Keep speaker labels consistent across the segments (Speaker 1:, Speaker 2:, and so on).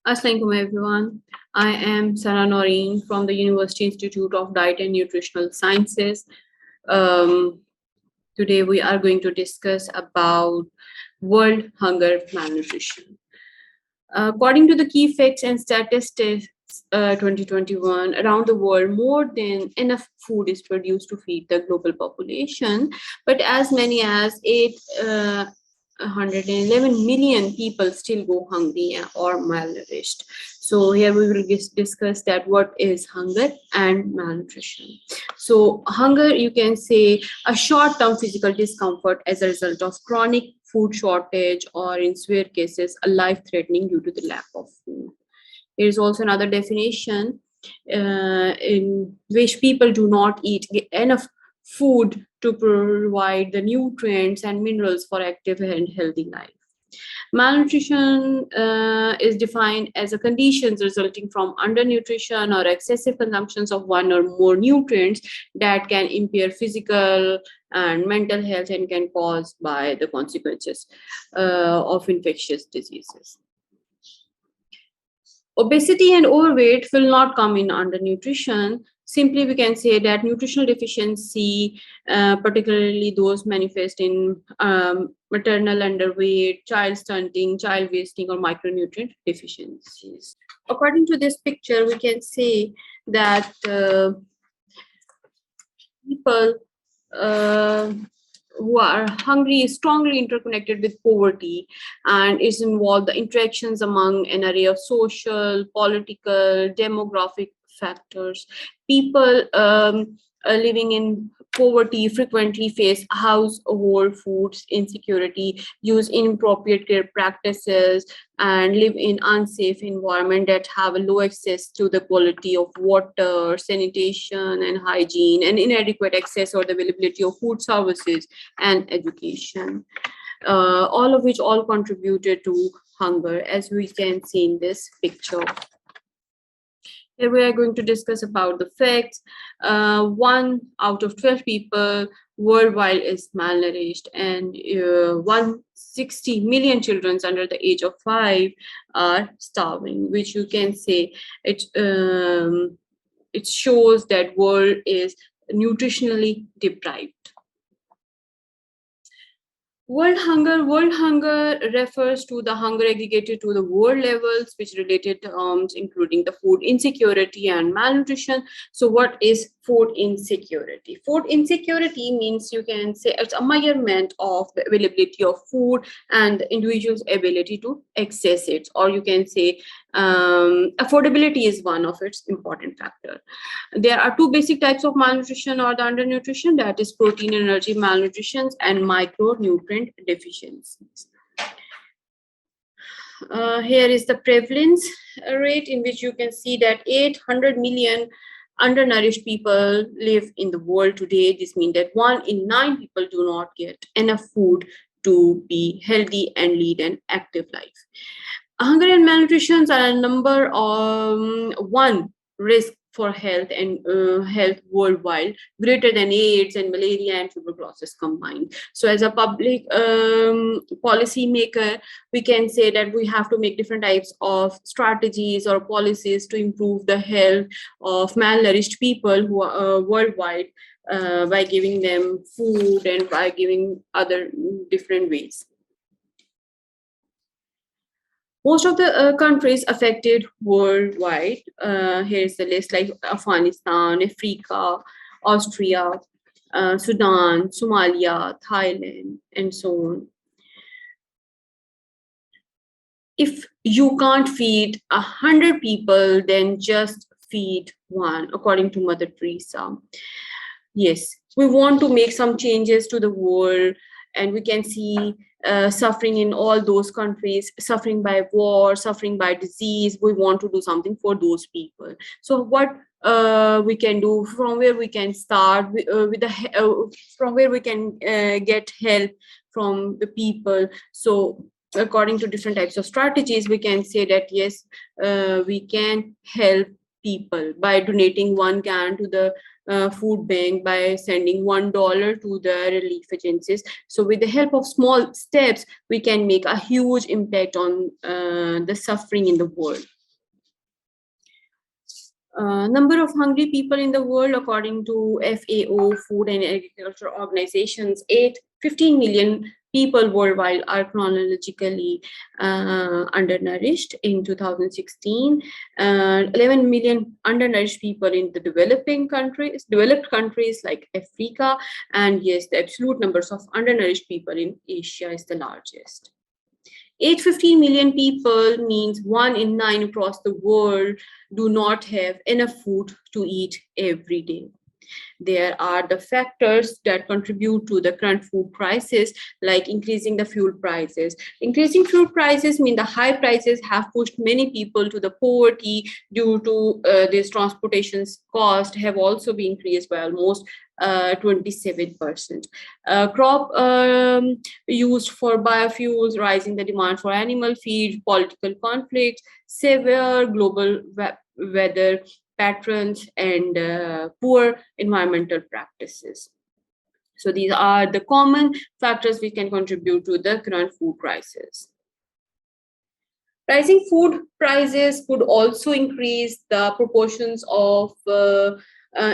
Speaker 1: Assalamualaikum everyone. I am Noreen from the University Institute of Diet and Nutritional Sciences. Um, Today we are going to discuss about world hunger malnutrition. According to the key facts and statistics 2021, around the world, more than enough food is produced to feed the global population, but as many as 111 million people still go hungry or malnourished. So here we will discuss that what is hunger and malnutrition. So hunger, you can say, a short-term physical discomfort as a result of chronic food shortage, or in severe cases, a life-threatening due to the lack of food. There is also another definition in which people do not eat enough food to provide the nutrients and minerals for active and healthy life. Malnutrition is defined as a condition resulting from undernutrition or excessive consumptions of one or more nutrients that can impair physical and mental health and can cause by the consequences of infectious diseases. Obesity and overweight will not come in undernutrition. Simply, we can say that nutritional deficiency, particularly those manifest in maternal underweight, child stunting, child wasting, or micronutrient deficiencies. According to this picture, we can say that people who are hungry is strongly interconnected with poverty, and is involved the interactions among an array of social, political, demographic factors. People living in poverty frequently face household foods insecurity, use inappropriate care practices, and live in unsafe environment that have a low access to the quality of water, sanitation, and hygiene, and inadequate access or the availability of food services and education. All of which all contributed to hunger, as we can see in this picture. Here we are going to discuss about the facts. 1 out of 12 people worldwide is malnourished, and 160 million children under the age of 5 are starving, which you can say it shows that world is nutritionally deprived. World hunger refers to the hunger aggregated to the world levels, which related terms including the food insecurity and malnutrition. So what is food insecurity? Food insecurity means, you can say, it's a measurement of the availability of food and the individual's ability to access it, or you can say affordability is one of its important factor. There are 2 basic types of malnutrition or the undernutrition, that is protein and energy malnutrition and micronutrient deficiencies. Here is the prevalence rate, in which you can see that 800 million undernourished people live in the world today. This means that 1 in 9 people do not get enough food to be healthy and lead an active life. Hunger and malnutrition are a number one risk for health and health worldwide, greater than AIDS and malaria and tuberculosis combined. So as a public policy maker, we can say that we have to make different types of strategies or policies to improve the health of malnourished people who are worldwide, by giving them food and by giving other different ways. Most of the countries affected worldwide, here's the list, like Afghanistan, Africa, Austria, Sudan, Somalia, Thailand, and so on. If you can't feed 100 people, then just feed 1, according to Mother Teresa. Yes, we want to make some changes to the world, and we can see suffering in all those countries, suffering by war, suffering by disease. We want to do something for those people. So what we can do, from where we can start from where we can get help from the people. So according to different types of strategies, we can say that yes, we can help people by donating 1 can to the food bank, by sending $1 to the relief agencies. So with the help of small steps, we can make a huge impact on the suffering in the world. Number of hungry people in the world, according to FAO, Food and Agriculture Organizations, 15 million people worldwide are chronologically undernourished in 2016. 11 million undernourished people in the developed countries like Africa, and yes, the absolute numbers of undernourished people in Asia is the largest. 850 million people means 1 in 9 across the world do not have enough food to eat every day. There are the factors that contribute to the current food crisis, like increasing the fuel prices. Increasing fuel prices mean the high prices have pushed many people to the poverty due to this transportation cost have also been increased by almost 27%. Crop used for biofuels, rising the demand for animal feed, political conflicts, severe global weather patterns, and poor environmental practices. So these are the common factors which can contribute to the current food crisis. Rising food prices could also increase the proportions of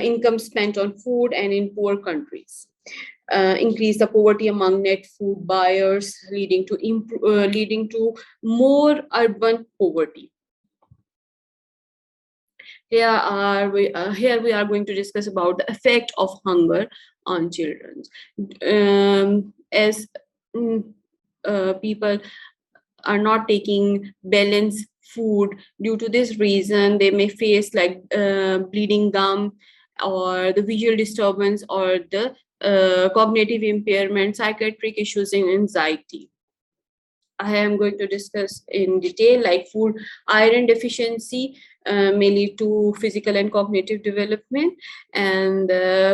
Speaker 1: income spent on food and in poor countries. Increase the poverty among net food buyers, leading to more urban poverty. Here we are going to discuss about the effect of hunger on children. As people are not taking balanced food, due to this reason they may face like bleeding gum, or the visual disturbance, or the cognitive impairment, psychiatric issues, and anxiety. I am going to discuss in detail, like food iron deficiency may lead to physical and cognitive development, and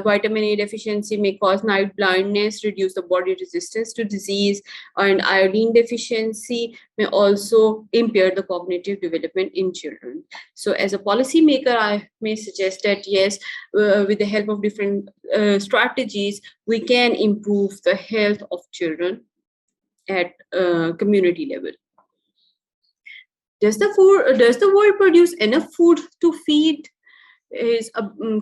Speaker 1: vitamin A deficiency may cause night blindness, reduce the body resistance to disease, and iodine deficiency may also impair the cognitive development in children. So as a policymaker, I may suggest that yes, with the help of different strategies, we can improve the health of children at community level. Does the world produce enough food to feed? Is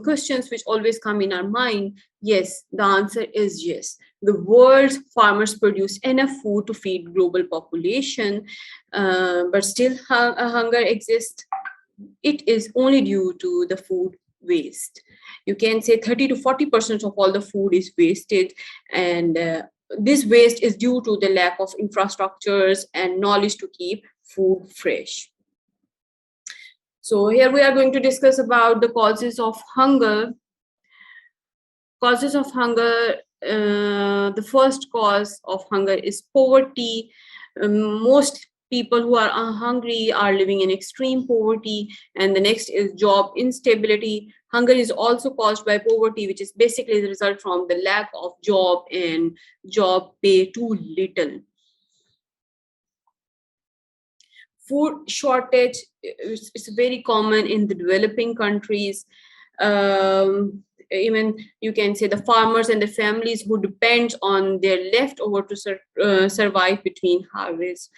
Speaker 1: questions which always come in our mind. Yes, the answer is yes. The world's farmers produce enough food to feed global population, but still hunger exists. It is only due to the food waste. You can say 30 to 40% of all the food is wasted, and this waste is due to the lack of infrastructures and knowledge to keep food fresh. So here we are going to discuss about the causes of hunger. Causes of hunger. The first cause of hunger is poverty. Most people who are hungry are living in extreme poverty, and the next is job instability. Hunger is also caused by poverty, which is basically the result from the lack of job and job pay too little. Food shortage is very common in the developing countries. Even you can say the farmers and the families who depend on their leftover to survive between harvests.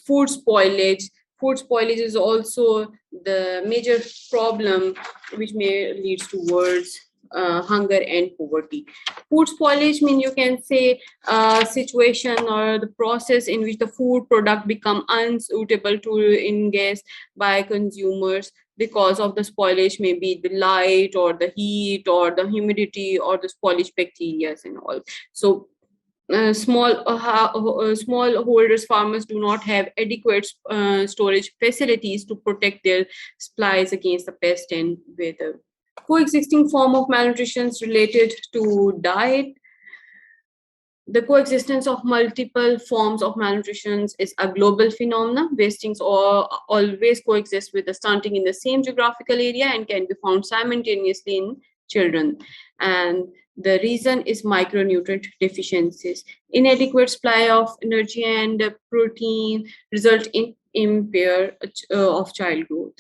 Speaker 1: Food spoilage. Food spoilage is also the major problem which may lead towards hunger and poverty. Food spoilage means you can say a situation or the process in which the food product become unsuitable to ingest by consumers because of the spoilage, maybe the light or the heat or the humidity or the spoilage bacteria and all. So small holders farmers do not have adequate storage facilities to protect their supplies against the pest and weather. Coexisting form of malnutrition is related to diet. The coexistence of multiple forms of malnutrition is a global phenomenon. Wastings always coexist with the stunting in the same geographical area and can be found simultaneously in children. And the reason is micronutrient deficiencies. Inadequate supply of energy and protein result in impair of child growth.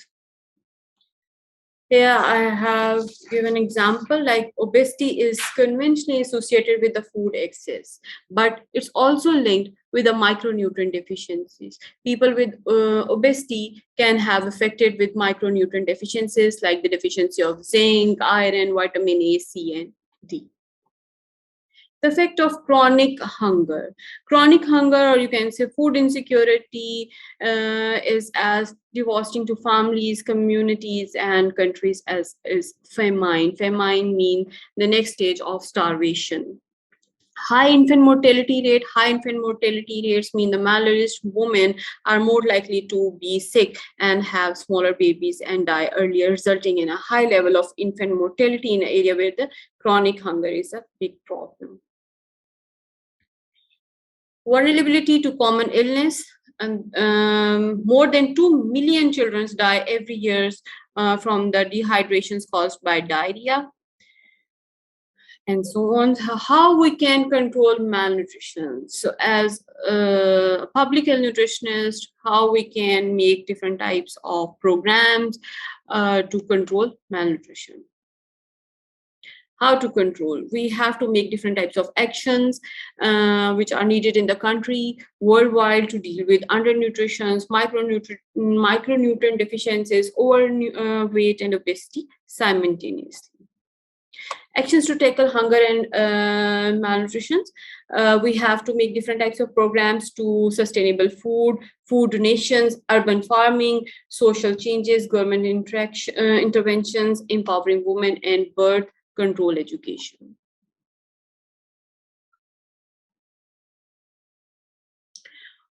Speaker 1: Here I have given an example, like obesity is conventionally associated with the food excess, but it's also linked with the micronutrient deficiencies. People with obesity can have affected with micronutrient deficiencies like the deficiency of zinc, iron, vitamin A, C, and D. The effect of chronic hunger. Chronic hunger, or you can say food insecurity, is as devastating to families, communities, and countries as is famine. Famine means the next stage of starvation. High infant mortality rates mean the malnourished women are more likely to be sick and have smaller babies and die earlier, resulting in a high level of infant mortality in an area where the chronic hunger is a big problem. Vulnerability to common illness, and more than 2 million children die every year from the dehydrations caused by diarrhea, and so on. How we can control malnutrition? So as a public health nutritionist, how we can make different types of programs to control malnutrition. How to control? We have to make different types of actions which are needed in the country, worldwide, to deal with undernutrition, micronutrient deficiencies, overweight, and obesity simultaneously. Actions to tackle hunger and malnutrition. We have to make different types of programs to sustainable food donations, urban farming, social changes, government interventions, empowering women, and birth control education.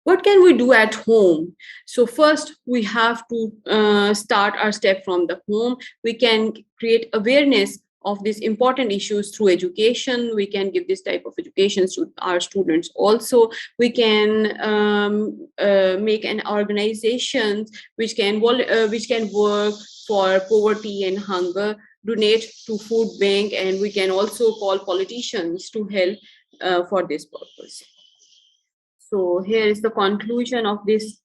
Speaker 1: What can we do at home? So first, we have to start our step from the home. We can create awareness of these important issues through education. We can give this type of education to our students also. We can make an organization which can work for poverty and hunger, donate to food bank, and we can also call politicians to help for this purpose. So here is the conclusion of this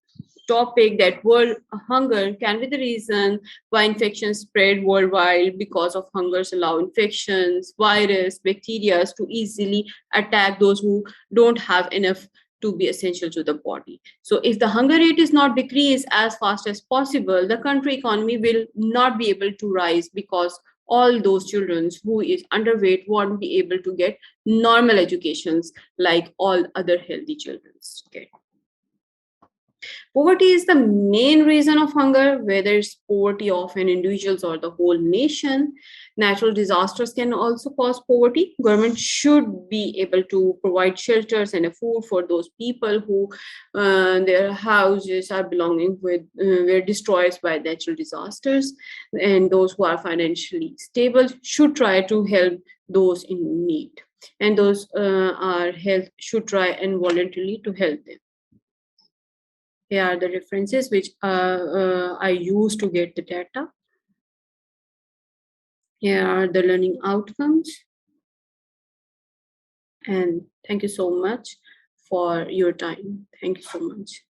Speaker 1: topic, that world hunger can be the reason why infections spread worldwide, because of hungers allow infections, virus, bacteria to easily attack those who don't have enough to be essential to the body. So if the hunger rate is not decreased as fast as possible, the country economy will not be able to rise, because all those children who is underweight won't be able to get normal educations like all other healthy children get. Poverty is the main reason of hunger, whether it's poverty of an individual or the whole nation. Natural disasters can also cause poverty. Government should be able to provide shelters and food for those people who their houses are belonging with were destroyed by natural disasters, and those who are financially stable should try to help those in need, and those are health should try and voluntarily to help them. Here are the references which I use to get the data. Here are the learning outcomes. And thank you so much for your time. Thank you so much.